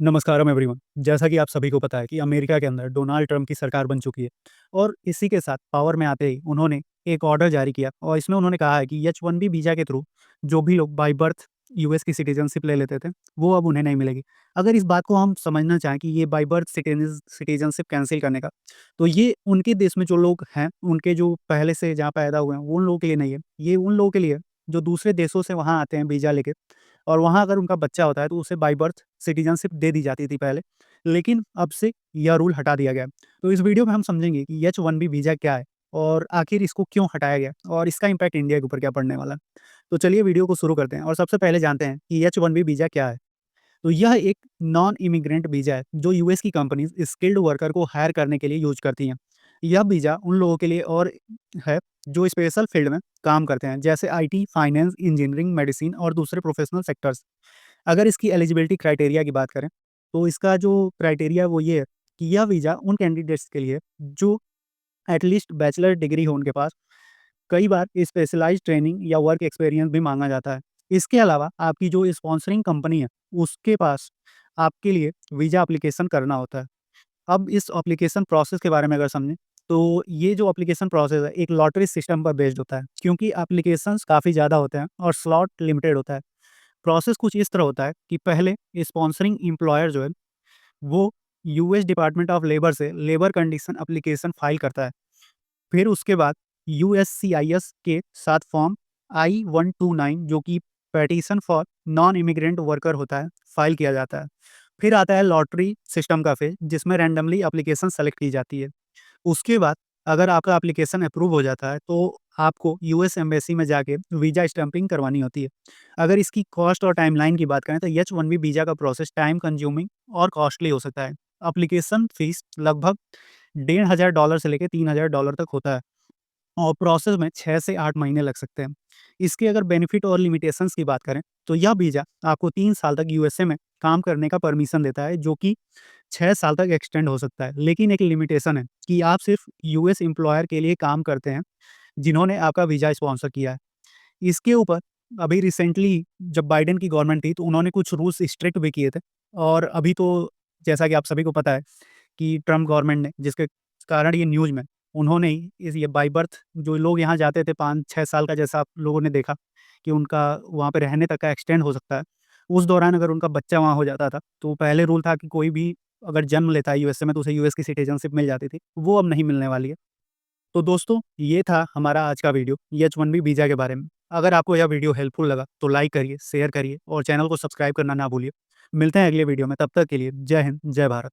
नमस्कारम everyone. जैसा कि आप सभी को पता है कि अमेरिका के अंदर डोनाल्ड ट्रंप की सरकार बन चुकी है और इसी के साथ पावर में आते ही उन्होंने एक ऑर्डर जारी किया और इसमें उन्होंने कहा है कि H-1B वीज़ा के थ्रू जो भी लोग बाय बर्थ यूएस की सिटीज़नशिप ले लेते थे, वो अब उन्हें नहीं मिलेगी। अगर इस बात को हम समझना चाहें कि ये बाय बर्थ सिटीज़नशिप कैंसल करने का, तो ये उनके देश में जो लोग हैं, उनके जो पहले से जहाँ पैदा हुए हैं, वो उन लोगों के लिए नहीं है। ये उन लोगों के लिए है, जो दूसरे देशों से वहाँ आते हैं वीज़ा लेके और वहाँ अगर उनका बच्चा होता है तो उसे बाय बर्थ सिटीज़नशिप दे दी जाती थी पहले, लेकिन अब से यह रूल हटा दिया गया है। तो इस वीडियो में हम समझेंगे कि H-1B वीज़ा क्या है और आखिर इसको क्यों हटाया गया और इसका इम्पैक्ट इंडिया के ऊपर क्या पड़ने वाला है। तो चलिए वीडियो को शुरू करते हैं और सबसे पहले जानते हैं कि H-1B वीज़ा क्या है। तो यह एक नॉन इमिग्रेंट वीज़ा है जो यूएस की कंपनीज़ स्किल्ड वर्कर को हायर करने के लिए यूज़ करती हैं। यह वीज़ा उन लोगों के लिए और है जो स्पेशल फील्ड में काम करते हैं जैसे आईटी, फाइनेंस, इंजीनियरिंग, मेडिसिन और दूसरे प्रोफेशनल सेक्टर्स। अगर इसकी एलिजिबिलिटी क्राइटेरिया की बात करें, तो इसका जो क्राइटेरिया है वो ये है कि यह वीज़ा उन कैंडिडेट्स के लिए है जो एटलीस्ट बैचलर डिग्री हो उनके पास। कई बार स्पेशलाइज़्ड ट्रेनिंग या वर्क एक्सपीरियंस भी माँगा जाता है। इसके अलावा आपकी जो स्पॉन्सरिंग कंपनी है, उसके पास आपके लिए वीज़ा एप्लीकेशन करना होता है। अब इस एप्लीकेशन प्रोसेस के बारे में अगर समझें, तो ये जो एप्लीकेशन प्रोसेस है, एक लॉटरी सिस्टम पर बेस्ड होता है, क्योंकि एप्लीकेशंस काफ़ी ज़्यादा होते हैं और स्लॉट लिमिटेड होता है। प्रोसेस कुछ इस तरह होता है कि पहले स्पॉन्सरिंग एम्प्लॉयर जो है, वो यूएस डिपार्टमेंट ऑफ लेबर से लेबर कंडीशन एप्लीकेशन फाइल करता है। फिर उसके बाद यूएससीआईएस के साथ फॉर्म I-129 जो कि petition for non immigrant worker होता है, फाइल किया जाता है। फिर आता है लॉटरी सिस्टम का फेज़ जिसमें रैंडमली एप्लीकेशन सेलेक्ट की जाती है। उसके बाद अगर आपका एप्लीकेशन अप्रूव हो जाता है तो आपको यूएस एम्बेसी में जाके वीज़ा स्टैंपिंग करवानी होती है। अगर इसकी कॉस्ट और टाइमलाइन की बात करें तो H-1B वीज़ा का प्रोसेस टाइम कंज्यूमिंग और कॉस्टली हो सकता है। एप्लीकेशन फीस लगभग $1,500 से लेके $3,000 तक होता है और प्रोसेस में 6 से 8 महीने लग सकते हैं। इसके अगर बेनिफिट और लिमिटेशंस की बात करें, तो यह वीज़ा आपको 3 साल तक यूएसए में काम करने का परमिशन देता है, जो कि 6 साल तक एक्सटेंड हो सकता है। लेकिन एक लिमिटेशन है कि आप सिर्फ यूएस एम्प्लॉयर के लिए काम करते हैं, जिन्होंने आपका वीज़ा स्पॉन्सर किया है। इसके ऊपर अभी रिसेंटली जब बाइडेन की गवर्नमेंट थी, तो उन्होंने कुछ रूल्स स्ट्रिक्ट भी किए थे और अभी तो जैसा कि आप सभी को पता है कि ट्रम्प गवर्नमेंट ने जिसके कारण ये न्यूज़ में उन्होंने ही इस ये बाय बर्थ जो लोग यहाँ जाते थे 5-6 साल का जैसा आप लोगों ने देखा कि उनका वहाँ पे रहने तक का एक्सटेंड हो सकता है। उस दौरान अगर उनका बच्चा वहाँ हो जाता था, तो पहले रूल था कि कोई भी अगर जन्म लेता है यूएसए में तो उसे यूएस की सिटीज़नशिप मिल जाती थी, वो अब नहीं मिलने वाली है। तो दोस्तों, ये था हमारा आज का वीडियो H-1B वीज़ा के बारे में। अगर आपको यह वीडियो हेल्पफुल लगा, तो लाइक करिए, शेयर करिए और चैनल को सब्सक्राइब करना ना भूलिए। मिलते हैं अगले वीडियो में, तब तक के लिए जय हिंद, जय भारत।